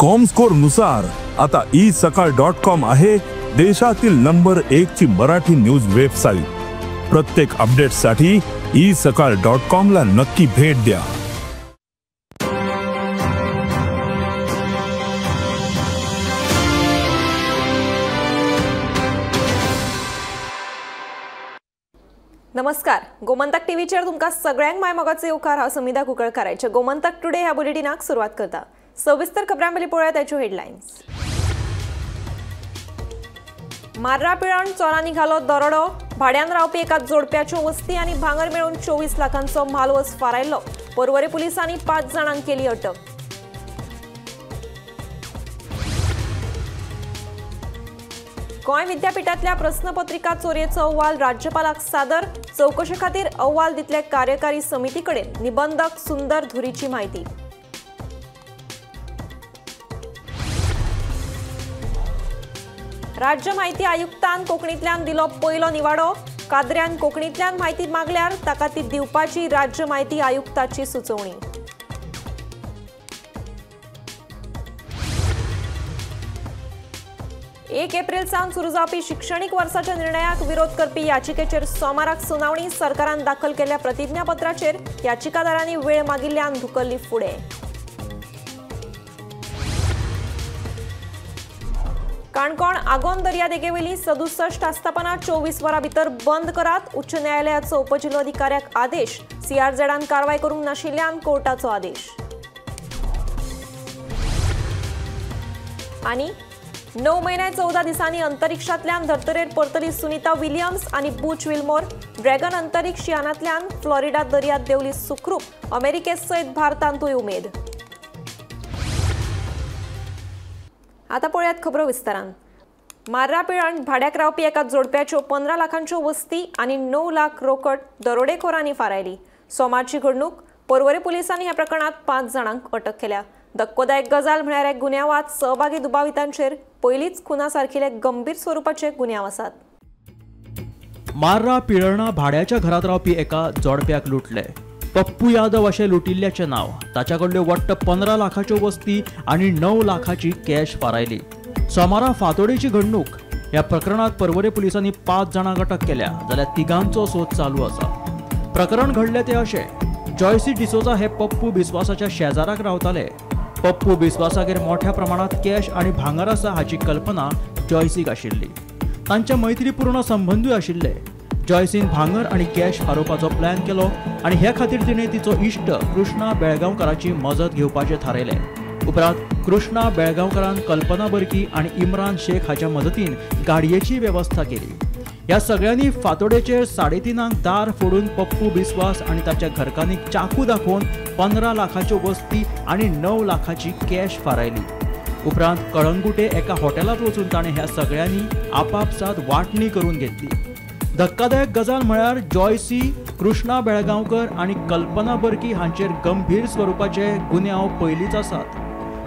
Comscore नुसार आता isakal.com आहे देशातील नंबर 1 ची मराठी न्यूज वेबसाईट। प्रत्येक अपडेटसाठी isakal.com ला नक्की भेट द्या। नमस्कार, गोमंतक टीव्हीचेर तुमकां सगळ्यांक माय मोगाचो येवकार। हांव समिधा कुंकळकाराचे गोमंतक टुडे ह्या बुलेटिनाक सुरवात करता। सविस्तर खबरां पयलीं पळोवया ताच्यो हेडलायन्स। मार्रा पिळान चोरांनी घालो दरोडो, भाड्यान रावपी एका जोडप्याच्यो वस्ती आनी भांगर मेळून 24 लाखांचो म्हालवस फारायलो। पर्वरी पुलिसांनी 5 जाणांक केली अटक। गोंय विद्यापीठातल्या प्रश्नपत्रिका चोरयेचो अहवाल राज्यपालाक सादर, चौकशे खातीर अहवाल दितले कार्यकारी समिती कडेन निबंधक सुंदर धुरीची म्हायती। राज्य म्हायती आयुक्तान कोंकणींतल्यान दिलो पयलो निवाडो, काद्र्यान कोंकणींतल्यान म्हायती मागल्यार ताका ती दिवपाची राज्य म्हायती आयुक्ताची सुचोवणी। एक एप्रिल सावन सुरू जावपी शिक्षणीक वर्साच्या निर्णयाक विरोध करपी याचिकेचेर सोमाराक सुनावणी। सरकारान दाखल केल्ल्या प्रतिज्ञापत्राचेर याचिकादारांनी वेळ मागिल्ल्यान धुकल्ली फुडें। काणकोण आगोंद दर्या देगेवेली 67 आस्थापना 24 वरां भितर बंद करात। उच्च न्यायालयाचो उपजिल्लो अधिकाऱ्याक आदेश। CRZन कारवाय करूंक नाशिल्ल्यान कोर्टाचो आदेश। आनी 9 महिने 14 दिसांनी अंतरिक्षांतल्यान धर्तरेर परतली सुनीता विलियम्स आनी बूच विल्मोर। ड्रॅगन अंतरिक्ष यानांतल्यान फ्लोरिडा दर्यांत देंवली सुखरूप। अमेरिके सयत भारतांतूय उमेद। आता पळयात खबरो विस्तारान। मार्रा पिळान भाड्याक रावपी एका जोडप्याच्यो 15 लाखांच्यो वस्ती आनी 9 लाख रोकड दरोडेखोरांनी फारायली। सोमारची घडणूक। पर्वरी पुलिसांनी ह्या प्रकरणात 5 जाणांक अटक केल्या। धक्कोदायक गजाल म्हळ्यार एक गुन्यांवात सहभागी दुबावितांचेर पयलींच खुना सारकिले गंभीर स्वरुपाचे गुन्यांव आसात। मार्रा पिळणा भाड्याच्या घरात रावपी एका जोडप्याक लुटले। पप्पू यादव अशें लुटिल्ल्याचें नाव। ताच्या कडल्यो वट्ट 15 लाखाच्यो वस्ती आनी 9 लाखाची कॅश फारायली। सोमारा फातोडेची घडणूक। ह्या प्रकरणात पर्वरे पुलिसांनी 5 जाणांक अटक केल्या, जाल्यार तिगांचो सोद चालू आसा। प्रकरण घडले ते अशें। जॉयसी डिसोजा हे पप्पू बिस्वासाच्या शेजाराक रावताले। पप्पू बिस्वासागेर मोठ्या प्रमाणात कॅश आनी भांगर आसा हाची कल्पना जॉयसीक आशिल्ली। तांचे मैत्रीपूर्ण संबंदूय आशिल्ले। जॉयसीन भांगर आनी कॅश फारोवपाचो प्लॅन केलो आनी हे खातीर तिणें तिचो इश्ट कृष्णा बेळगांवकाराची मजत घेवपाचें थारायलें। उपरांत कृष्णा बेळगांवकारान कल्पना बर्की आनी इम्रान शेख हाच्या मदतीन गाडयेची वेवस्था केली। ह्या सगळ्यांनी फातोडेचेर 3.5 दार फोडून पप्पू बिस्वास आनी ताच्या घरकान्नीक चाकू दाखोवन 15 लाखाच्यो वस्ती आनी 9 लाखाची कॅश फारायली। उपरांत कळंगुटे एका हॉटेलांत वचून ताणें ह्या सगळ्यांनी आपापसात वांटणी करून घेतली। धक्कादायक गजाल म्हळ्यार जॉयसी, कृष्णा बेळगांवकर आनी कल्पना बर्की हांचेर गंभीर स्वरुपाचे गुन्यांव पयलींच आसात।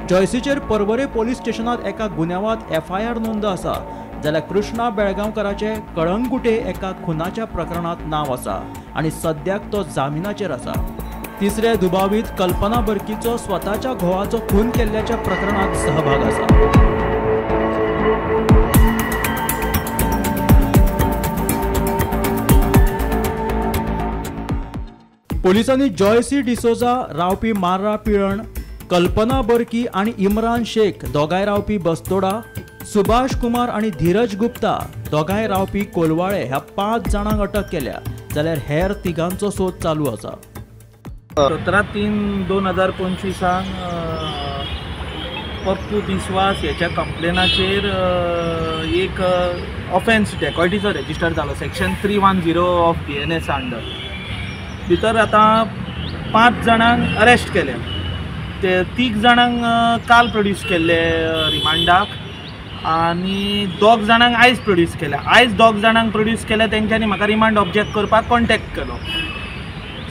जॉयसीचेर पर्वरे पोलीस स्टेशनात एका गुन्यांवात FIR नोंद आसा, जाल्यार कृष्णा बेळगांवकाराचे कळंगुटे एका खुनाच्या प्रकरणात नाव आसा आनी सद्याक तो जामिनाचेर आसा। तिसरे दुबावीत कल्पना बर्कीचो स्वताच्या घोवाचो खून केल्ल्याच्या प्रकरणात सहभाग आसा। पोलिसांनी जॉयसी डिसोजा रावपी मार्रा पिळण, कल्पना बर्की आनी इम्रान शेख दोगांय रावपी बस्तोडा, सुभाष कुमार आनी धीरज गुप्ता दोगांय रावपी कोलवाळे ह्या 5 जाणांक अटक केल्या, जाल्यार हेर तिगांचो सोद चालू आसा। 17/3/2025 पप्पू बिस्वास याच्या कंप्लेनाचेर एक ऑफेन्स डेकॉयटीचो रजिस्टर जालो सेक्शन 310 ऑफ BNS अंडर। भितर आतां 5 जाणांक अरेस्ट केले। ते 3 जाणांक काल प्रोड्यूस केल्ले रिमांडाक आनी 2 जाणांक आयज प्रोड्यूस केल्या। आयज 2 जाणांक प्रोड्यूस केल्या तेंच्यांनी म्हाका रिमांड ऑब्जेक्ट करपाक कॉन्टेक्ट केलो।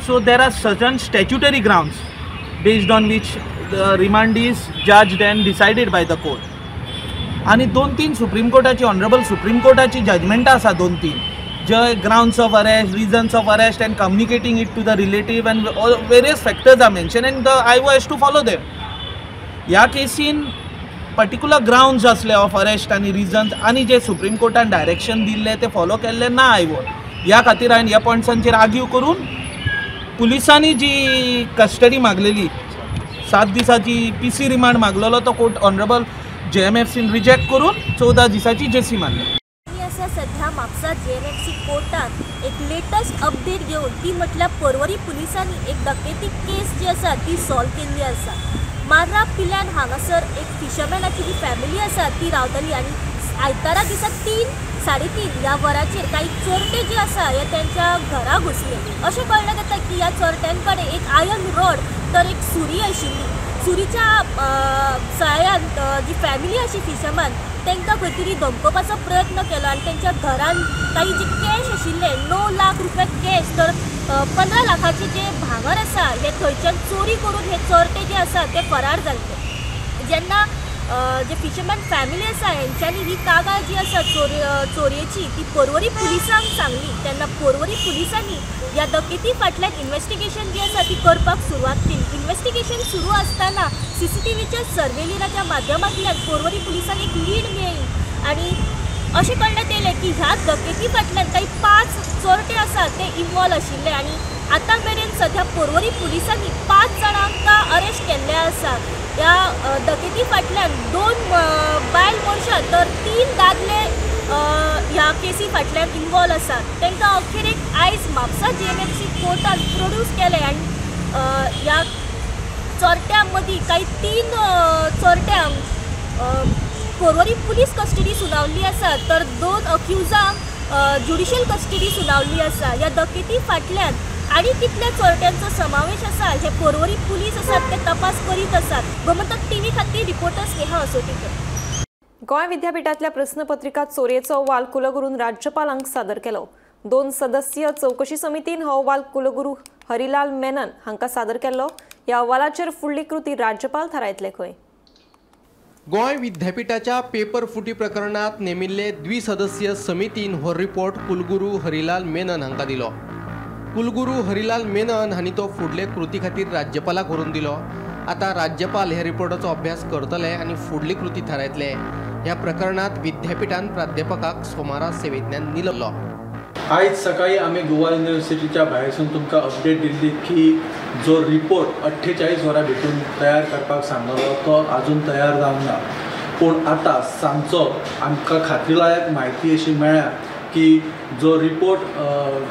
So there are certain statutory grounds based on which the remand is judged and decided by the court. आणि 2-3 सुप्रीम कोर्टाची ऑनरेबल सुप्रीम कोर्टाची जजमेंट आसा 2-3 जय grounds of arrest, reasons of arrest and communicating it to the relative and various factors are mentioned and the IO has to follow them. ह्या casein particular grounds असले of arrest आनी reasons आनी जे supreme कोर्टान direction दिल्ले ते follow केल्ले ना आयवो. ह्या खातीर हांवें ह्या पॉयंट्सांचेर आर्ग्यू करून पुलिसांनी जी कस्टडी मागलेली 7 दिसाची PC रिमांड मागलेलो तो कोर्ट ऑनरेबल JMFCन रिजेक्ट करून 14 दिसाची JC मारली. सध्या म्हापसा JMFC कोर्टात एक लेटेस्ट अपडेट घेऊन ती म्हटल्यार पर्वरी पुलिसांनी एक डकेती केस जी आसा ती सॉल्व केल्ली आसा. मार्रा पिल्यान हांगासर एक फिशरमॅनाची जी फॅमिली आसा ती रावतली आनी आयतारा दिसा 3-3:30 ह्या वराचेर काही चोरटे जे आसा हे त्यांच्या घरा घुसले. अशें कळण्यात येता की ह्या चोरट्यांकडे एक आयर्न रॉड तर एक सुरी आशिल्ली. सुरीच्या सहाय्यान जी फॅमिली आशी फिशरमॅन तांकां खंय तरी धमकोवपाचो प्रयत्न केलो आनी त्यांच्या घरान काही जे कॅश आशिल्ले 9 लाख रुपया कॅश तर 15 लाखाचे जे भांगर आसा हे थंयच्यान चोरी करून हे चोरटे जे आसा ते फरार जाल्ले. जेन्ना जे फिशरमॅन फॅमिली आसा हेंच्यांनी ही कागाळ जी आसा चोरयेची ती पर्वरी पुलिसांक सांगली तेन्ना पर्वरी पुलिसांनी ह्या डकेती फाटल्यान इन्व्हेस्टिगेशन जी आसा ती करपाक सुरवात केली. इन्व्हेस्टिगेशन सुरू असताना CCTVच्या सर्वेलिनाच्या माध्यमांतल्यान पर्वरी पुलिसांक एक लीड मेळ्ळी आनी अशें कळण्यात येयलें की ह्या डकेती फाटल्यान काही 5 चोरटे आसा ते इन्वॉल्व आशिल्ले आनी आतां मेरेन सध्या पर्वरी पुलिसांनी 5 जाणांक अरेस्ट केल्ले आसा. ह्या डकेती फाटल्यान 2 बायल मनशां तर 3 दादले ह्या केसी फाटल्यान इन्वॉल्व आसात. तांकां अखेर आयज म्हापसा JMFC कोर्टान प्रोड्यूस केले आनी ह्या चोरट्यां मदीं काही 3 चोरट्यांक पर्वरी पुलीस कस्टडी सुनावली आसा तर 2 अक्युजांक ज्युडिशियल कस्टडी सुनावली आसा. ह्या डकेती फाटल्यान आनी कितल्या चोरट्यांचो समावेश आसा हे पर्वरी पुलीस आसात ते तपास करीत आसात. गोमंतक TV खातीर रिपोर्टर स्नेहा असोटीकर. गोंय विद्यापीठातल्या प्रश्नपत्रिका चोरयेचो अहवाल कुलगुरून राज्यपालांक सादर केलो. 2 सदस्यीय चौकशी समितीन हो अहवाल कुलगुरू हरिलाल मेनन हांकां सादर केल्लो. ह्या अहवालाचेर फुडली कृती राज्यपाल थारायतले खंय. गोंय विद्यापीठाच्या पेपर फुटी प्रकरणात नेमिल्ले द्विसदस्यीय समितीन हो रिपोर्ट कुलगुरू हरिलाल मेनन हांकां दिलो. कुलगुरू हरिलाल मेनन हांणी तो फुडले कृती खातीर राज्यपालाक व्हरून दिलो. आता राज्यपाल ह्या रिपोर्टाचो अभ्यास करतले आनी फुडली कृती थारायतले. ह्या प्रकरणात विद्यापीठान प्राध्यापकाक सोमारा सेवेंतल्यान निलयलो. आयज सकाळी आमी गोवा युनिव्हर्सिटीच्या भायरसून तुमकां अपडेट दिल्ली की जो रिपोर्ट 48 वरां भितर तयार करपाक सांगलो तो आजून तयार जावंक ना. पूण आतां सांजचो आमकां खात्रीलायक म्हायती अशी मेळ्ळ्या की जो रिपोर्ट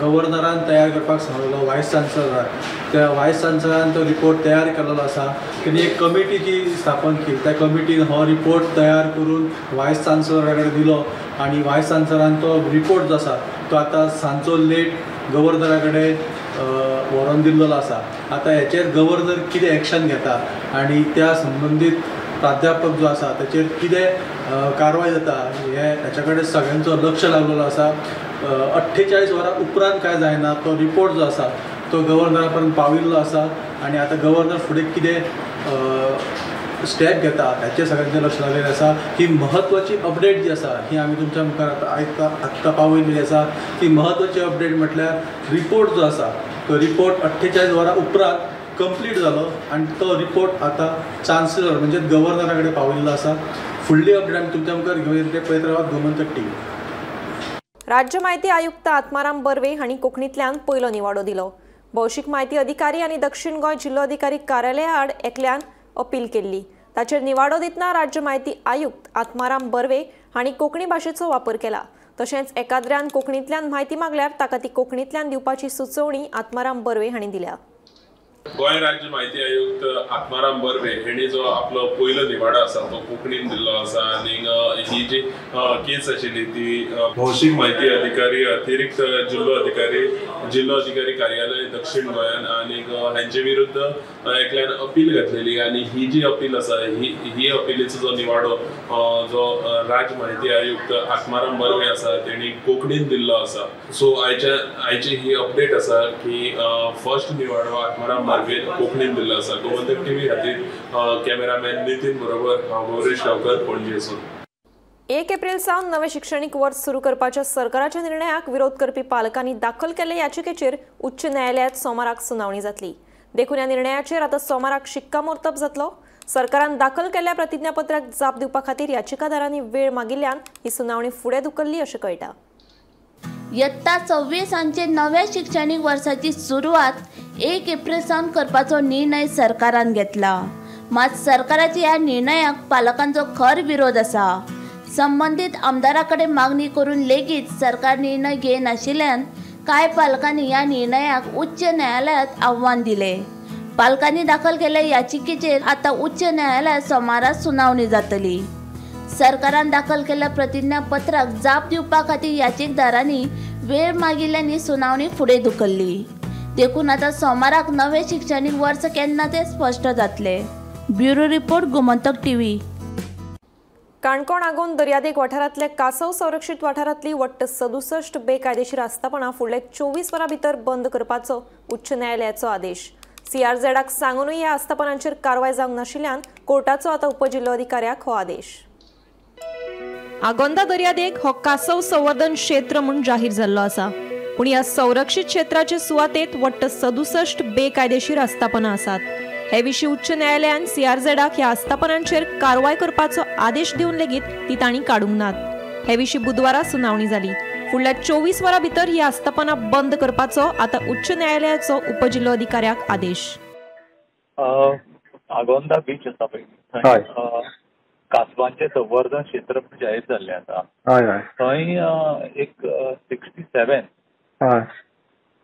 गव्हर्नरान तयार करपाक सांगलेलो व्हायस चान्सलराक त्या व्हायस चान्सलरान तो रिपोर्ट तयार केलेलो आसा. तेणी एक कमिटी जी स्थापन केली त्या कमिटीन हो रिपोर्ट तयार करून व्हायस चान्सलरा कडेन दिलो आनी व्हायस चान्सलरान तो रिपोर्ट जो आसा तो आतां सांजचो लेट गव्हर्नरा कडेन व्हरोन दिल्लो आसा. आतां हेचेर गव्हर्नर कितें एक्शन घेता आनी त्या संबंदीत प्राध्यापक जो आसा ताचेर कितें कारवाय जाता हे ताच्या कडेन सगळ्यांचो लक्ष लागलेलो आसा. 48 वरां उपरांत काय जायना तो रिपोर्ट जो आसा तो गव्हर्नरा पर्यंत पाविल्लो आसा आनी आतां गव्हर्नर फुडें कितें स्टेप घेता हाचेर सगळ्यांचें लक्ष लागलेलें आसा. ही म्हत्वाची अपडेट जी आसा ही आमी तुमच्या मुखार आत्तां पावयल्ली आसा. ती म्हत्वाची अपडेट म्हटल्यार रिपोर्ट जो आसा तो रिपोर्ट 48 वरां उपरांत कंप्लीट जालो आनी तो रिपोर्ट आतां चान्सलर म्हणजे गव्हर्नरा कडेन पाविल्लो आसा. फुडली अपडेट आमी तुमच्या मुखार घेवन येतले पळयत रावात गोमंतक TV. राज्य म्हायती आयुक्त आत्माराम बर्वे हांणी कोंकणींतल्यान पयलो निवाडो दिलो. भौशीक म्हायती अधिकारी आनी दक्षिण गोंय जिल्लो अधिकारी कार्यालया आड एकल्यान अपील केल्ली. ताचेर निवाडो दितना राज्य म्हायती आयुक्त आत्माराम बर्वे हांणी कोंकणी भाशेचो वापर केला. तशेंच एकाद्र्यान कोंकणींतल्यान म्हायती मागल्यार ताका ती कोंकणींतल्यान दिवपाची सुचोवणी आत्माराम बर्वे हांणी दिल्या. गोंय राज्य म्हायती आयुक्त आत्माराम बर्वे हेणी जो आपलो पयलो निवाडो आसा तो कोंकणीन दिल्लो आसा आनी ही जी केस आशिल्ली ती भौशीक म्हायती अधिकारी अतिरिक्त जिल्लो अधिकारी कार्यालय दक्षिण गोंयान आनी हांचे विरुद्ध एकल्यान अपील घातलेली आनी ही जी अपील आसा ही अपीलीचो जो निवाडो जो राज्य म्हायती आयुक्त आत्माराम बर्वे आसा तेणी कोंकणीन दिल्लो आसा. सो आयची ही अपडेट आसा की फर्स्ट निवाडो आत्माराम कोंकणीन दिल्लो आसा. गोमंतक TV खातीर कॅमेरामॅन नितीन बरोबर हांव गौरीश गांवकर पणजेसून. 1 एप्रिल सावन नवे शिक्षणीक वर्स सुरू करपाच्या सरकाराच्या निर्णयाक विरोध करपी पालकांनी दाखल केल्ले याचिकेचेर उच्च न्यायालयात सोमाराक सुनावणी जातली. देखून ह्या निर्णयाचेर आतां सोमाराक शिक्कामोर्तब जातलो. सरकारान दाखल केल्ल्या प्रतिज्ञापत्राक जाप दिवपा खातीर याचिकादारांनी वेळ मागिल्ल्यान ही सुनावणी फुडें धुकल्ली अशें कळटा. इयत्ता 26 नव्या शिक्षणीक वर्साची सुरवात 1 एप्रिल सावन करपाचो निर्णय सरकारान घेतला. मात सरकाराच्या ह्या निर्णयाक पालकांचो खर विरोध आसा. संबंधित आमदारा कडेन मागणी करून लेगीत सरकार निर्णय घेनाशिल्ल्यान कांय पालकांनी ह्या निर्णयाक उच्च न्यायालयात आव्हान दिले. पालकांनी दाखल केल्ल्या याचिकेचेर आतां उच्च न्यायालयात सोमारात सुनावणी जातली. सरकारान दाखल केल्ल्या प्रतिज्ञापत्राक जाप दिवपा खातीर याचिकदारांनी वेळ मागिल्ल्यान ही सुनावणी फुडें धुकल्ली. देखून आतां सोमाराक नवें शिक्षणीक वर्स केन्ना तें स्पश्ट जातले. Bureau report Gomantak TV. Canacona Agonda दर्यादेग वाठारांतल्या कासव संरक्षीत वाठारांतली वट्ट 67 बेकायदेशीर आस्थापनां फुडले 24 वरां भितर बंद करपाचो उच्च न्यायालयाचो आदेश. CRZक सांगूनय ह्या आस्थापनांचेर कारवाय जावंक नाशिल्ल्यान कोर्टाचो आतां उपजिल्लो अधिकाऱ्याक हो आदेश. आगोंदा दर्यादेग हो कासव संवर्धन क्षेत्र म्हणून जाहीर जाल्लो आसा. पूण ह्या संरक्षीत क्षेत्राचे सुवातेत वट्ट 67 बेकायदेशीर आस्थापनां आसात. हे विशीं उच्च न्यायालयान CRZक ह्या आस्थापनांचेर कारवाय करपाचो आदेश दिवन लेगीत ती तांणी काडूंक नात. हे विशीं बुधवारा सुनावणी जाली. फुडल्या 24 वरां भितर ही आस्थापनां बंद करपाचो आतां उच्च न्यायालयाचो उपजिल्लो अधिकाऱ्याक आदेश. आगोंदा बीच आसा पळय कासवांचे संवर्धन क्षेत्र जाहीर जाल्ले आसा. थंय एक 67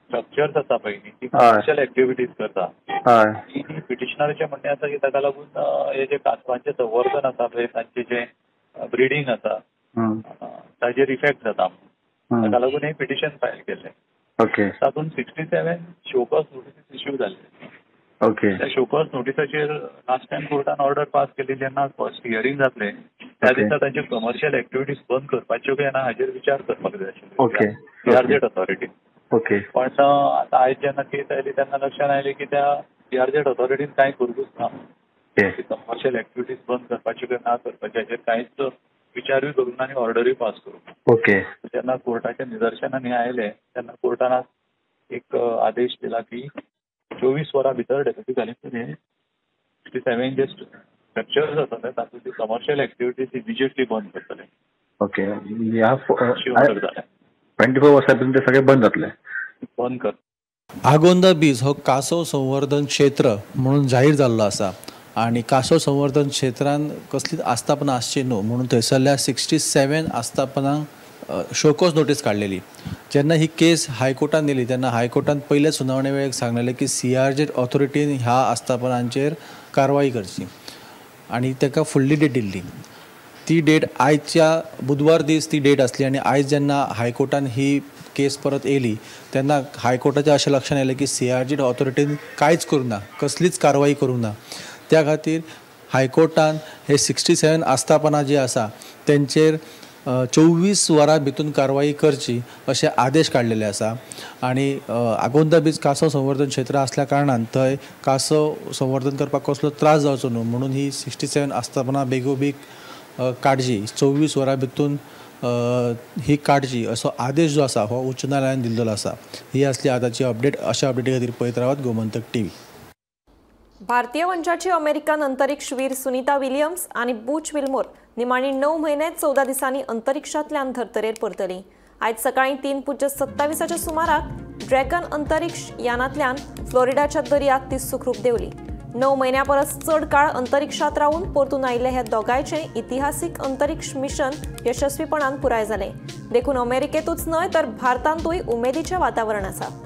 स्ट्रक्चर्स आसा पळय ती कमर्शियल एक्टिविटीज करता. पिटिशनराचें म्हणणें आसा की ताका लागून हे जे कासवांचे संवर्धन आसा पळय तांचे जे ब्रिडींग आसा ताजेर इफेक्ट जाता. ताका लागून हे पिटिशन फायल केल्लें. तातूंत 67 शोकॉज नोटीस इश्यू जाल्ले. त्या शोकॉज नोटिसाचेर लास्ट टायम कोर्टान ऑर्डर पास केली जेन्ना फर्स्ट हियरिंग जातले त्या दिसा तांचे कमर्शियल एक्टिविटीज बंद करपाच्यो काय ना हाजेर विचार करपाक जाय आशिल्लो CRZ ऑथॉरिटीन. पण आता आयज जेन्ना केस आयली तेन्ना लक्षात आयलें की त्या CRZ ऑथॉरिटीन कांय करूंकच ना. कमर्शियल एक्टिविटीज बंद करपाच्यो काय ना करपाचे हाजेर कांयच विचारूय करून आनी ऑर्डरूय पास करूं. जेन्ना कोर्टाच्या निदर्शनांनी आयले तेन्ना कोर्टान एक आदेश दिला की 24 वरां भितर डेप्युटी कलेक्टर 67 जे स्ट्रक्चर्स आसा तातूंत कमर्शियल एक्टिविटीज इमिजिएटली बंद करतले. 24 वर्सां भितर ते सगळे बंद जातले. बंद कर. आगोंदा बीच हो कासव संवर्धन क्षेत्र म्हणून जाहीर जाल्लो आसा आनी कासव संवर्धन क्षेत्रांत कसलीच आस्थापना आसची न्हू म्हणून थंयसरल्या 67 आस्थापनांक शोकॉज नोटीस काडलेली. जेन्ना ही केस हायकोर्टान दिली तेन्ना हायकोर्टान पयल्या सुनावणे वेळेक सांगलेलें की CRZ ऑथॉरिटीन ह्या आस्थापनांचेर कारवाई करची आनी ताका फुडली डेट दिल्ली. ती डेट आयच्या बुधवार दीस ती डेट आसली आनी आयज जेन्ना हायकोर्टान ही केस परत येयली तेन्ना हायकोर्टाचें अशें लक्षात आयलें की CRZ ऑथॉरिटीन कांयच करूंक ना, कसलीच कारवाई करूंक ना. त्या खातीर हायकोर्टान हे 67 आस्थापना जी आसा तेंचेर 24 वरां भितून कारवाई करची अशें आदेश काडलेले आसा. आनी आगोंदा बीच कासव संवर्धन क्षेत्र आसल्या कारणान थंय कासव संवर्धन करपाक कसलो त्रास जावचो न्हू म्हणून ही 67 आस्थापना बेगोबेग काडची 24 वरां भितून ही काडची असो आदेश जो आसा हो उच्च न्यायालयान दिल्लो आसा. ही आसली आतांची अपडेट. अशा अपडेटी खातीर पळयत रावात गोमंतक टीव्ही. भारतीय वंशाची अमेरिकन अंतरिक्ष वीर सुनीता विलियम्स आणि बुच विल्मोर निमाणी 9 म्हयने 14 दिसांनी अंतरिक्षांतल्यान धर्तरेर परतली. आयज सकाळीं 3:27 सुमाराक ड्रॅगन अंतरिक्ष यानांतल्यान फ्लोरिडाच्या दर्यांत ती सुखरूप देंवली. 9 म्हयन्यां परस चड काळ अंतरिक्षांत रावून परतून आयिल्ले हे दोगांयचें इतिहासीक अंतरिक्ष मिशन यशस्वीपणान पुराय जालें. देखून अमेरिकेतूच न्हय तर भारतांतूय उमेदीचें वातावरण आसा.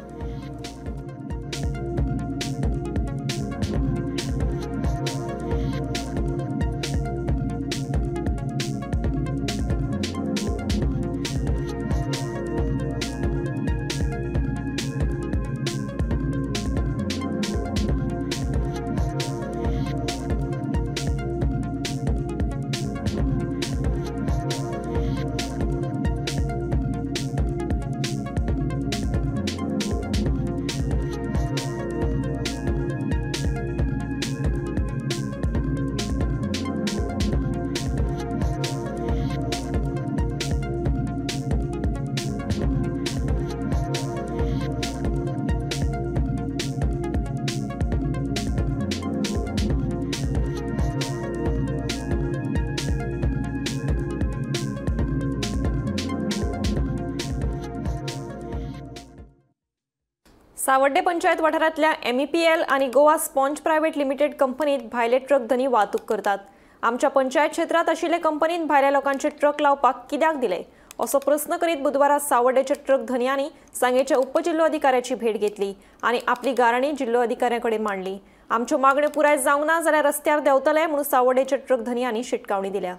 सावड्डे पंचायत वाठारांतल्या MEPL आणि गोवा स्पॉन्ज प्रायव्हेट लिमिटेड कंपनीत भायले ट्रक धनी वाहतूक करतात. आमच्या पंचायत क्षेत्रात आशिल्ले कंपनीन भायल्या लोकांचे ट्रक लावपाक कित्याक दिले असो प्रश्न करीत बुधवारा सावड्डेच्या ट्रक धन्यांनी सांगेच्या उपजिल्लो अधिकाऱ्याची भेट घेतली आणि आपली गाराणी जिल्लो अधिकाऱ्याकडे मांडली. आमच्यो मागण्यो पुराय जावंक ना जाल्यार रस्त्यार देंवतले म्हणून सावड्डेच्या ट्रक धन्यांनी शिटकावणी दिल्या.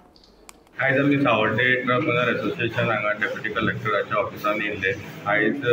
आयज आमी सावड्डे ट्रक ओनर एसोसिएशन हांगा डेप्युटी कलेक्टराच्या ऑफिसान येयल्ले. आयज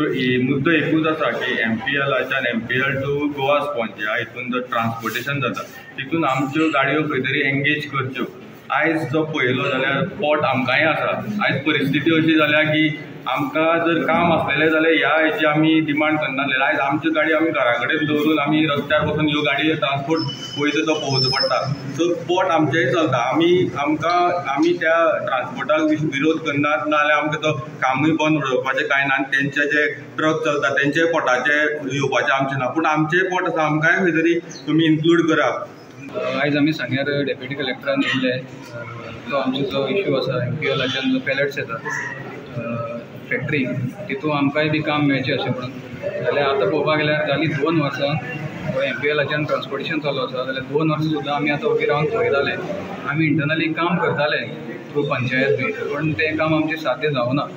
मुद्दो एकूच आसा की MPLच्यान MPL टू गोवा स्पॉन्ज ह्या हितून जो ट्रान्सपोर्टेशन जाता तितून आमच्यो गाडयो खंय तरी एंगेज करच्यो. आयज जो पळयलो जाल्यार पोट आमकांय आसा. आयज परिस्थिती अशी जाल्या की आमकां जर काम आसलेलें जाल्यार ह्या हेची आमी डिमांड करनासले. आयज आमच्यो गाडयो आमी घरा कडेन दवरून आमी रस्त्यार बसून ह्यो गाडयो ट्रान्सपोर्ट वयता तो पळोवचो पडटा. सो पोट आमचेंय चलता. आमी त्या ट्रान्सपोर्टाक विरोध करनात नाजाल्यार आमकां तो कामूय बंद उडोवपाचें कांय ना. तेंचे जे ट्रक चलता तेंचेय पोटाचे येवपाचें आमचें ना. पूण आमचेय पोट आसा आमकांय खंय तरी तुमी इन्क्लूड करात. आयज आमी सांग्यार डेप्युटी कलेक्टरान येयल्ले. तो आमचो जो इश्यू आसा MPLच्यान जो पॅलेट्स येता फॅक्टरी तितून आमकांय बी काम मेळचें अशें म्हणून. जाल्यार आतां पळोवपाक गेल्यार जालीं 2 वर्सां MPLच्यान ट्रान्सपोर्टेशन चालू आसा. जाल्यार 2 वर्सां सुद्दां आमी आतां उबी रावन पळयताले. आमी इंटरनली काम करताले थ्रू पंचायत बी, पण तें काम आमचें साद्य जावना.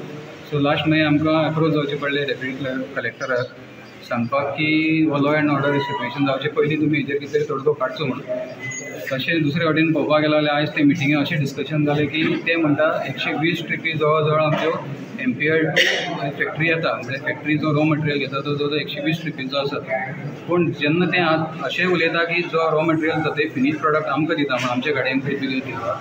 सो लास्ट मागीर आमकां अप्रोच जावचें पडलें डेप्युटी कलेक्टराक सांगपाक की हो लॉ एंड ऑर्डर सिच्युएशन जावचे पयलीं तुमी हेजेर कितें तरी तोडगो काडचो म्हणून. तशें दुसरे वटेन पळोवपाक गेलो जाल्यार आयज ते मिटिंगेन अशें डिस्कशन जालें की ते म्हणटा 120 ट्रिपी जवळ जवळ आमच्यो MPL टू फॅक्टरी येता. म्हणजे फॅक्टरी जो रॉ मटेरियल घेता तो जवळ 120 ट्रिपींचो आसा. पूण जेन्ना ते अशें उलयता की जो रॉ मटेरियल जाता ते फिनिश प्रॉडक्ट आमकां दिता म्हणून आमच्या गाडयांक ट्रिपी दिता.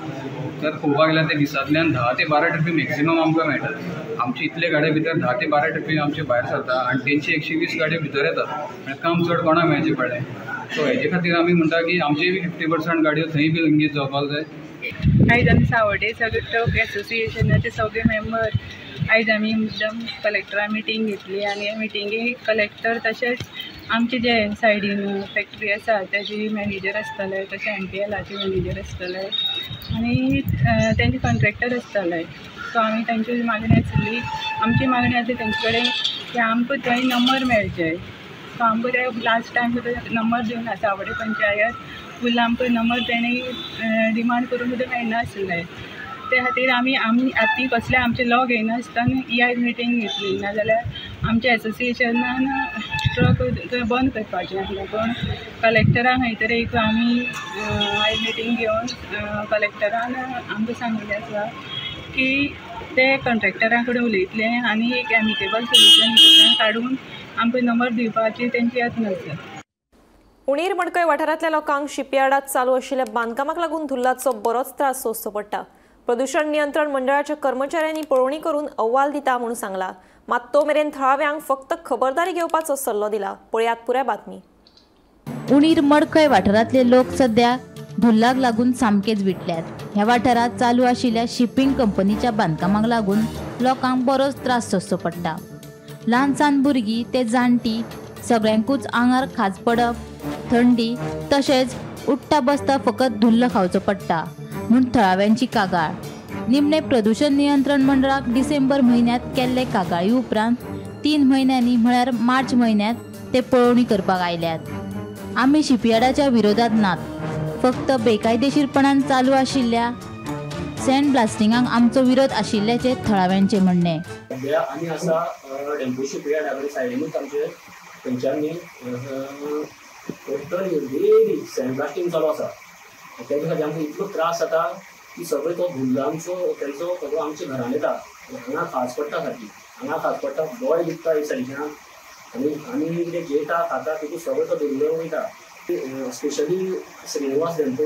तर पळोवपाक गेल्यार ते दिसांतल्यान 10 ते 12 ट्रिपी मॅक्सिमम आमकां मेळटात. आमचे इतले गाड्या भितर 10 ते 12 ट्रिपी आमचे भायर सरता आनी तेंची 120 गाडयो भितर येतात. म्हणजे काम चड कोणाक मेळचें पडलें. सो हेजे खातीर आमी म्हणटा की आमचे बी 50% गाडयो थंय बी एंगेज जावपाक जाय. आयज आमी सावड्डे सगळे ट्रक एसोसिएशनाचे सगळे मेंबर आयज आमी मुद्दम कलेक्टरा मिटींग घेतली आनी ह्या मिटिंगेक कलेक्टर तशेंच आमचे जे सायडीन फॅक्टरी आसा तेजे मॅनेजर आसतले, तशें MPLचे मॅनेजर आसतले आनी तेंचे कॉन्ट्रॅक्टर आसतले. सो आमी तांची मागणी आसली. आमची मागणी आसली तेंचे कडेन की आमकां थंय नंबर मेळचे. सो आमकां ते लास्ट टायम सुद्दां नंबर दिवना. सावड्डे पंचायत फूल आमकां नंबर तेणी डिमांड करून सुद्दां मेळनासले. ते खातीर आमी आतां कसले आमचे लॉ घेयनासतना ही आयज मिटींग घेतली. नाजाल्यार आमच्या एसोसिएशनान ट्रक बंद करपाचें आसलें. पूण कलेक्टराक खंय तरी एक आमी आयज मिटींग घेवन कलेक्टरान आमकां सांगिल्लें आसा की ते कॉन्ट्रॅक्टरा कडेन उलयतले आनी एक एमिकेबल सोल्युशन काडून आमकां नंबर दिवपाची तेंची यत्न आसा. उणीर मडकय वाठारांतल्या लोकांक शिपयार्डात चालू आशिल्ल्या बांदकामाक लागून धुल्लाचो बरोच त्रास सोंसचो पडटा. प्रदूषण नियंत्रण मंडळाच्या कर्मचाऱ्यांनी पळोवणी करून अहवाल दिता म्हणून सांगला. मात तो मेरेन थळाव्यांक फक्त खबरदारी घेवपाचो सल्लो दिला. पळयात पुराय बातमी. उणीर मडकय वाठारांतले लोक सध्या धुल्लाक लागून सामकेच विटल्यात. ह्या वाठारात चालू आशिल्ल्या शिपिंग कंपनीच्या बांदकामाक लागून लोकांक बरोच त्रास सोंसचो पडटा. ल्हान सावन भुरगीं ते जाणटी सगळ्यांकूच आंगार खाज पडप, थंडी तशेंच उठ्ठा बसता फकत धुल्ल खावचो पडटा म्हूण थळाव्यांची कागाळ. निमणे प्रदूषण नियंत्रण मंडळाक डिसेंबर म्हयन्यांत केल्ले कागाळी उपरांत 3 म्हयन्यांनी म्हळ्यार मार्च म्हयन्यांत ते पळोवणी करपाक आयल्यात. आमी शिपयार्डाच्या विरोधात नात. फक्त बेकायदेशीरपणान चालू आशिल्ल्या सँड ब्लास्टिंगाक आमचो विरोध आशिल्ल्याचे थळाव्यांचे म्हणणे. आमी आसा डेंपो शिपयार्डा कडेन सायडीनूच आमचे तेंच्यांनी टोटली डेली सँड ब्लास्टिंग चालू आसा. तेच्या खातीर आमकां इतलो त्रास जाता की सगळे तो धुल्लांचो तेंचो सगळो आमच्या घरान येता. हांगा खाज पडटा सारकी. हांगा खाज पडटा, दोळे दुखता एक सायडीच्यान आनी कितें जेता खाता तितून सगळो तो धुल्लो वयता. स्पेशली श्रीनिवास डेंपो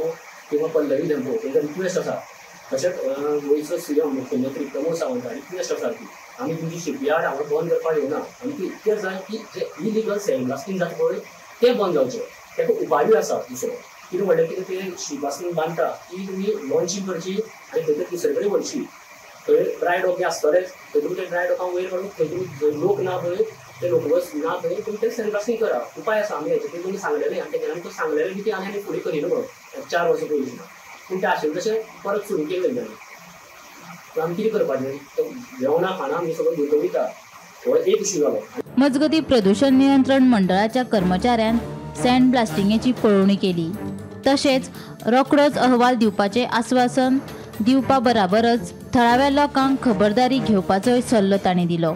किंवा पल्लवी डेंपो तेंका रिक्वेस्ट आसा. तशेंच गोंयचो CM मुख्यमंत्री प्रमोद सावंताची रिक्वेस्ट आसा की आमी तुमची शिपयार्ड हांगा बंद करपाक येवना. आमकां इतकेंच जाय की जे इलिगल सँड ब्लास्टिंग जाता पळय तें बंद जावचें. तेका उपायूय आसा दुसरो. कितें म्हणलें की ते शिपासून बांदता ती तुमी लॉन्चिंग करची आनी थंय दुसरे कडेन व्हरची. थंय ड्राय डॉक आसतलेच. थंय ते ड्राय डॉकांक वयर काडून थंय लोक ना पळय ते लोक बस ना थंय तुमी ते सँड ब्लास्टिंग करा. उपाय आसा. आमी हेचे तुमी सांगलेलें आनी तेच्या आमकां सांगलेलें की ती आमी फुडें करिना म्हणून 4 वर्सां पयलीं. पूण तें आशिल्लें तशें परत सुरू केलें तेणी. आमी कितें करपाचें? जेवणा खाणा आमी सगळें धुल्लो वयता. हो एक इश्यू जालो. मजगती प्रदूषण नियंत्रण मंडळाच्या कर्मचाऱ्यान सँड ब्लास्टिंगेची पळवणी केली. तशेंच रोखडोच अहवाल दिवपाचे आश्वासन दिवपा बराबरच थळाव्या लोकांक खबरदारी घेवपाचोय सल्लो तांणी दिलो.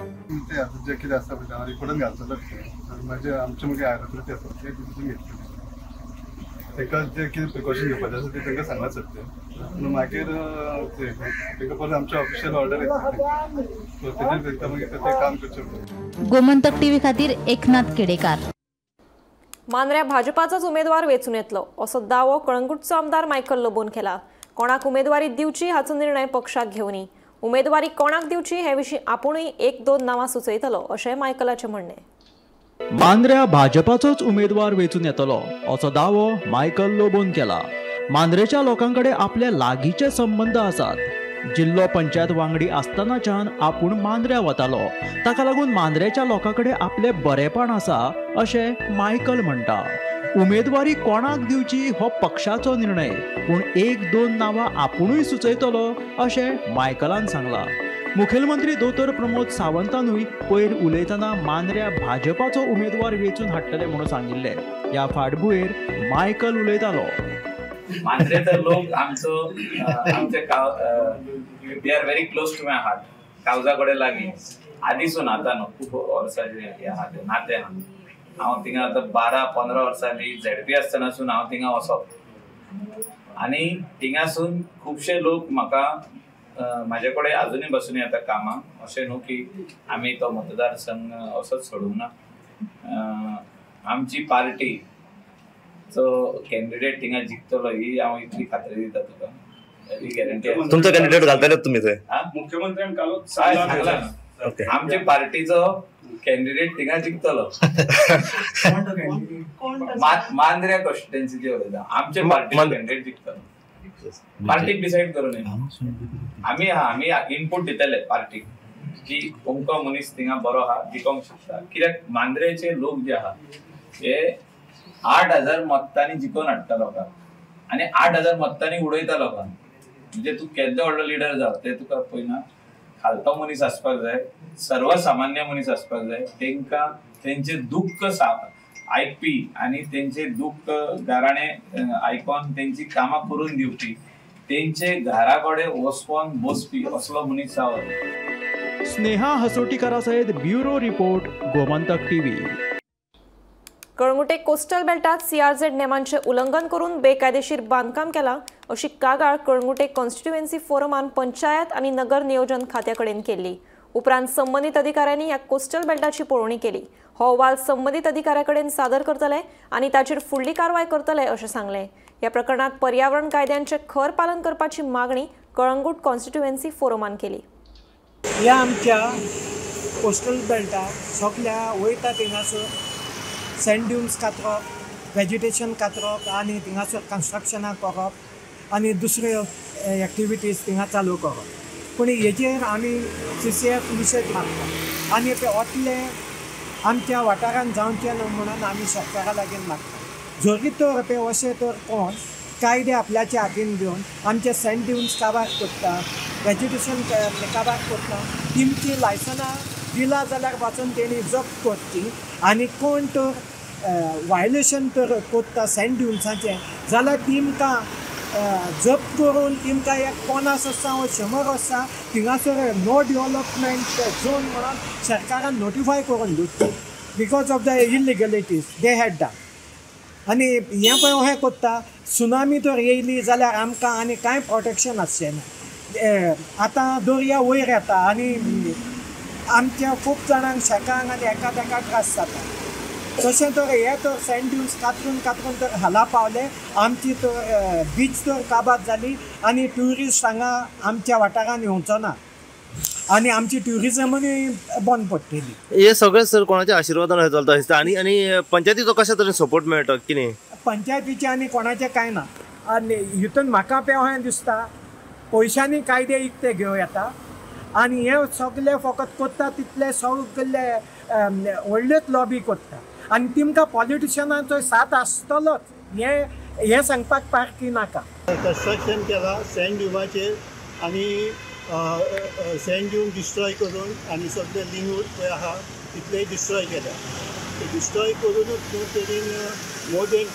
जे कितें आसा पळय रिपोर्टान घालतलो म्हणजे आमचे मुगे आयरॉथॉरिटी आसा ते डिसिजन घेतले ताका जे कितें प्रिकॉशन घेवपाचें आसा ते तांकां सांगत सत्य पूण मागीर तांकां परत आमचे ऑफिशियल ऑर्डर येता सो तेजेर मागीर ते काम करचें पडटा. गोमंतक टीव्ही खातीर एकनाथ केडेकार. मांद्र्या भाजपाचोच उमेदवार वेंचून येतलो असो दावो कळंगूटचो आमदार मायकल लोबोन केला. कोणाक उमेदवारी दिवची हाचो निर्णय पक्षाक घेवनी. उमेदवारी कोणाक दिवची हे विशीं आपुणूय 1-2 नांवां सुचयतलो अशें मायकलाचें म्हणणें. मांद्र्या भाजपाचोच उमेदवार वेंचून येतलो असो दावो मायकल लोबोन केला. मांद्रेच्या लोकांकडे आपले लागींचे संबंध आसात. जिल्लो पंचायत वांगडी आसतनाच्यान आपूण मांद्र्या वतालो. ताका लागून मांद्रेच्या लोकांकडे आपले बरेपण आसा अशें मायकल म्हणटा. उमेदवारी कोणाक दिवची हो पक्षाचो निर्णय पूण 1-2 नांवां आपुणूय सुचयतलो अशें मायकलान सांगलां. मुखेलमंत्री दोतोर प्रमोद सावंतानूय पयर उलयतना मांद्र्या भाजपाचो उमेदवार वेंचून हाडटले म्हणून सांगिल्ले. ह्या फाटभुंयेर मायकल उलयतालो. मांद्रेचो लोक आमचे they are very close to my heart. कावजा कडेन लागीं आदीसून आतां न्हू खूब वर्सांचे नाते आहा. हांव थिंगा आतां 12-15 वर्सांनी झेडपी आसतनासून हांव थिंगा वचप आनी थिंगासून खुबशे लोक म्हाका म्हाजे कडेन आजुनूय बसून येता कामां. अशें न्हू की आमी तो मतदारसंघ असोच सोडूंक ना. आमची पार्टी जो कॅन्डिडेट थिंगा जिखतलो ही हांव इतली खात्री दिता तुका. ही गॅरंटी. तुमचो कॅन्डिडेट घालतले तुमी थंय? मुख्यमंत्र्यान कालूच सांगला आमचे पार्टीचो कॅन्डिडेट थिंगा जिखतलो. मांद्र्या कॉन्स्टिट्युएन्सीची उलयता. आमचे पार्टीचो कॅन्डिडेट जिखतलो. पार्टीक डिसायड करून आमी इनपूट दितले पार्टीक की अमको मनीस थिंगा बरो आहा जिखोंक शकता. कित्याक मांद्रेचे लोक जे आहा हे 8,000 मतांनी जिखोवन हाडटा लोकांक आनी 8,000 मतांनी उडयता लोकांक. म्हणजे तूं केदो व्हडलो लिडर जाव ते तुका पयना खालतो मनीस आसपाक जाय. सर्वसामान्य मनीस आसपाक जाय. तांकां तेंचे दुख्ख आयकपी आनी तेंचे दुख्ख गाराणे आयकोन तेंची कामां करून दिवपी तेंचे घरा कडेन वचून बसपी असलो मनीस जावो. स्नेहा हसोटीकारा सयत bureau report Gomantak TV. Calangute coastal बेल्टात CRZ नेमांचे उल्लंघन करून बेकायदेशीर बांदकाम केला अशी कागाळ कळंगुटे कॉन्स्टिट्युएन्सी फोरमान पंचायत आनी नगर नियोजन खात्या कडेन केल्ली. उपरांत संबंदीत अधिकाऱ्यांनी ह्या कोस्टल बेल्टाची पळोवणी केली. हो अहवाल संबंदीत अधिकाऱ्या कडेन सादर करतले आनी ताचेर फुडली कारवाय करतले अशें सांगलें. ह्या प्रकरणात पर्यावरण कायद्यांचे खर पालन करपाची मागणी कळंगूट कॉन्स्टिट्युएन्सी फोरमान केली. ह्या आमच्या कोस्टल बेल्टाक सगळ्या वयता थिंगासर सँड ड्यून्स कातरप, वेजिटेशन कातरप आनी थिंगासर कन्स्ट्रक्शनाक करप आनी दुसऱ्यो एक्टिविटीज थिंगा चालू करप. पूण हेजेर आमी CCF निशेध मागता आनी ते ओतले आमच्या वाठारांत जावचे न्हू म्हणून आमी सरकारा लागीं मागता. जरी तर ते अशें तर कोण कायदे आपल्याच्या हातीन घेवन आमचे सँड ड्यून्स काबार करता, वेजिटेशन काबार करता, तेमची लायसनां दिला जाल्यार वाचून तेणी जप्त करची आनी कोण तर वायलेशन तर करता सँड ड्यून्साचें जाल्यार तेमकां जप्त करून तेमकां एक 50 वर्सां वा 100 वर्सां थिंगासर नो डेव्हलपमेंट झोन म्हणून सरकारान नोटिफाय करून दिवची because of the illegalities they had done. आनी हें पळय अशें करता सुनामी तर येयली जाल्यार आमकां आनी कांय प्रोटेक्शन आसचें ना. आतां दर्या वयर येता आनी आमच्या खूब जाणांक शेकांक आनी एका त्रास जाता. तशें तर हे तर सँड ड्यून्स कातरून तर हाला पावले. आमची तर बीच तर काबार जाली आनी ट्युरिस्ट हांगा आमच्या वाठारांत येवचो ना आनी आमची ट्युरिजमूय बंद पडटली. हे सगळें सर कोणाच्या आशिर्वादान चलता दिसता आनी पंचायतीचो कशा तरेन सपोर्ट मेळटा कितें? पंचायतीचे आनी कोणाचें कांय ना. आनी हितून म्हाका अशें दिसता पयशांनी कायदे इकते घेवं येता आनी हे सगळे फकत करता तितले सगळे व्हडलेच लॉबी करता आनी तेमकां पॉलिटिशनाचो साथ आसतलोच हे सांगपाक पारकी नाका. कन्स्ट्रक्शन केलां सँड ड्युनाचेर आनी सँड ड्यून डिस्ट्रॉय करून आनी सगळे लिंग पळय आहा तितलेय डिस्ट्रॉय केल्या. डिस्ट्रॉय करूनच न्हू तेणीन मोर देन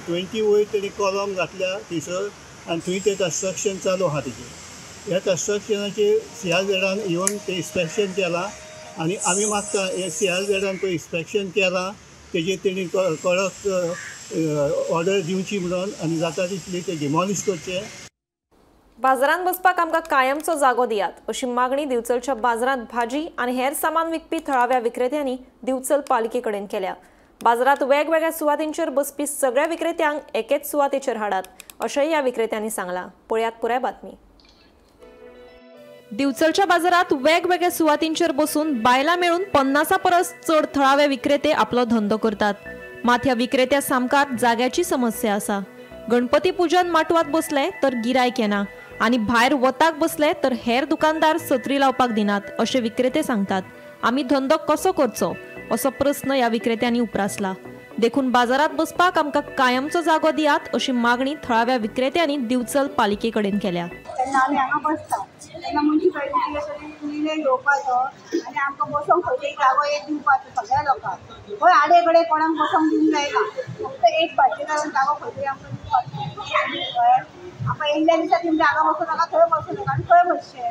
20 वयर तेणी कॉलम घातल्या थंयसर आनी थंय तें कन्स्ट्रक्शन चालू आहा तेजें. ह्या कन्स्ट्रक्शनाचेर CRZान येवन तें इन्स्पेक्शन केलां आनी आमी मागता हे CRZान पळय इन्स्पेक्शन केलां तेजेर तेणी कडक ऑर्डर दिवची म्हणून आनी जाता तितली ते डिमॉलिश करचे. बाजारांत बसपाक आमकां कायमचो जागो दियात अशी मागणी दिवचलच्या बाजारांत भाजी आनी हेर सामान विकपी थळाव्या विक्रेत्यांनी दिवचल पालिके कडेन केल्या. बाजारांत वेगवेगळ्या सुवातींचेर बसपी सगळ्या विक्रेत्यांक एकेच सुवातेचेर हाडात अशेंय ह्या विक्रेत्यांनी सांगलां. पळयात पुराय बातमी. दिवचलच्या बाजारात वेगवेगळ्या सुवातींचेर बसून बायलां मेळून 50 परस चड थळावे विक्रेते आपलो धंदो करतात. मात ह्या विक्रेत्या सामकात जाग्याची समस्या आसा. गणपती पुजन माटवात बसले तर गिरायक येना आनी भायर वताक बसले तर हेर दुकानदार सत्री लावपाक दिनात अशें विक्रेते सांगतात. आमी धंदो कसो करचो असो प्रस्न ह्या विक्रेत्यांनी उपरासला. देखून बाजारात बसपाक आमकां कायमचो जागो दियात अशी मागणी थळाव्या विक्रेत्यांनी दिवचल पालिके कडेन केल्या. आमी हांगा बसता तेन्ना मुन्सिपालिटीन घेवपाचो आनी आमकां बसोंक खंयचोय जागो एक दिवपाचो सगळ्या लोकांक. खंय आडे कडेन कोणाक बसोंक दिवंक जायना. फक्त एक पार्टिकुलर जागो खंयचोय आमकां दिवपाचो. आमकां येयल्ल्या दिसा तुमच्या हांगा बसूं नाका थंय बसूं नाका आनी खंय बसचें.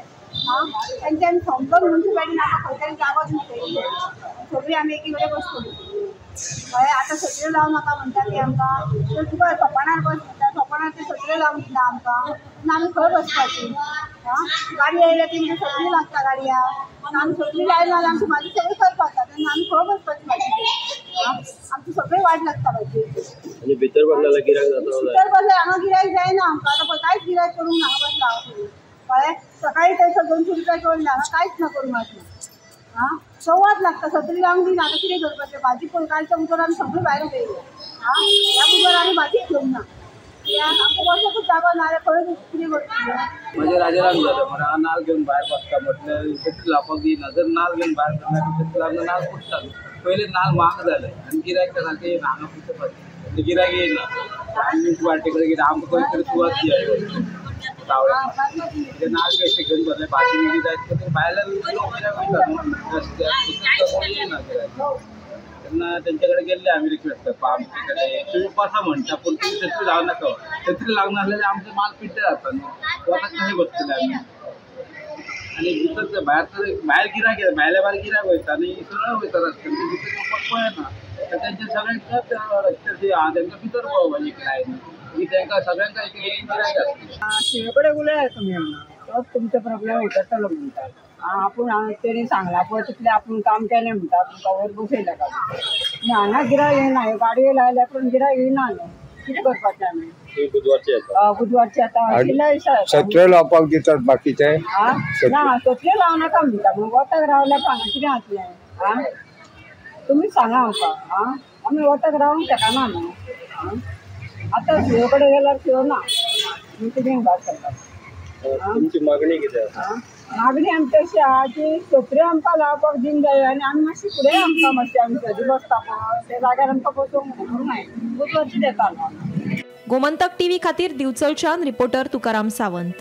तेंच्यांनी समजून मुन्सिपालिटीन आमकां खंय तरी जागो दिवचो. सगळीं आमी एकी कडेन बसतलीं. हय आतां सत्रे लावं नाका म्हणटा ती आमकां. तर तुका सोपाणार बस म्हणटा सोपाणार ते सत्रे लावंक दिना आमकां. आमी खंय बसपाची. गाडी येयल्या ती सगळी लागता गाडयांक. आमी सगळी लायली जाल्यार आमची भाजी सगळी करपाक तेन्ना आमी खंय बसपाची भाजी. आमची सगळी वाट लागता भाजी. आनी भितर बसलेला गिरायक जाता. भितर बसले हांगा गिरायक जायना आमकां. आतां पळय कांयच गिरायक करूंक हांगा बसला हांव. कळ्ळें सकाळी थंयसर 200 रुपया जोडले हांगा कांयच ना करूंक आसलें. सवाद लागता सत्री लावंक दिना. आतां कितें करपाचें भाजी पळय कालच्या उतर आमी सगळी भायर उडयली. ह्या उतर आमी भाजीच घेवंक ना. आमकां बसोकूच जागो ना जाल्यार खंय कितें करतलीं. म्हज्या राजरान जालें म्हण हांव नाल्ल घेवन भायर बसता म्हटल्यार सत्री लावपाक दिना. जर नाल्ल घेवन भायर बसता सत्री लावन नाल्ल फुटता. पयलीं नाल्ल महाग जाले आनी गिरायक सारकें येना हांगा फुटपाचें गिरायक येयना. आनी वाटे कडेन कितें आमकां खंय तरी सुवात दिया. नाल्ल कशें घेवन बसले भाजी बी जाय भायल्यान लोक गिरायक वयता रस्त्यार येना गिरायक. तेन्ना तेंचे कडेन गेल्ले आमी रिक्वेस्ट करपाक आमचे कडेन तुमी बसा म्हणटा पूण तुमी सत्री लावं नाका. सत्री लावंक नासल्यार आमचो माल पिड्ड्यार जाता न्हू. वताक कशें बसतले आमी. आनी भितर भायर गिरायक येता भायल्या भायर गिरायक वयता आनी सरळ वयता रस्त्यान भितर येवपाक पळयना. तर तेंचे सगळ्यांक रस्त्यार तेंकां भितर पळोवपाचें कितें तांकां सगळ्यांक गिरायक आसता. शिवे कडेन उलयात तुमी तोच तुमचो प्रॉब्लेम उतरतलो म्हणटात. आपूण तेणी सांगला पळय तितलें आपूण काम केलें म्हणटा तुमकां वयर बसयल्या काय. हांगा गिरायक येना गाडयो लायल्या पूण गिरायक येना न्हू. कितें करपाचें आमी. बुधवारची आतां सत्रे लावपाक दितात बाकीचे. ना सत्रे लावं नाका म्हणटा मग वताक रावल्यार हांगा कितें जातलें. तुमीच सांगा आमकां. आमी वताक रावंक शकना न्हू. आतां शिवे कडेन गेल्यार शिव ना कितें भायर सरता. तुमची मागणी कितें आसा. मागणी आमची अशी आहा की सत्रे आमकां लावपाक दिवंक जाय आनी आमी मातशी फुडें आमकां मातशें आमी सदी बसता पळय त्या जाग्यार आमकां बसूंक म्हणून बुधवारची देता न्हू. गोमंतक टीव्ही खातीर दिवचलच्यान रिपोर्टर तुकाराम सावंत.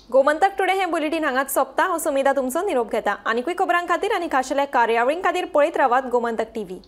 गोमंतक टुडे हे बुलेटिन हांगाच सोंपता. हांव सुमिता तुमचो निरोप घेता. आनीकूय खबरां खातीर आनी खाशेल्या कार्यावळीं खातीर पळयत रावात गोमंतक टीव्ही.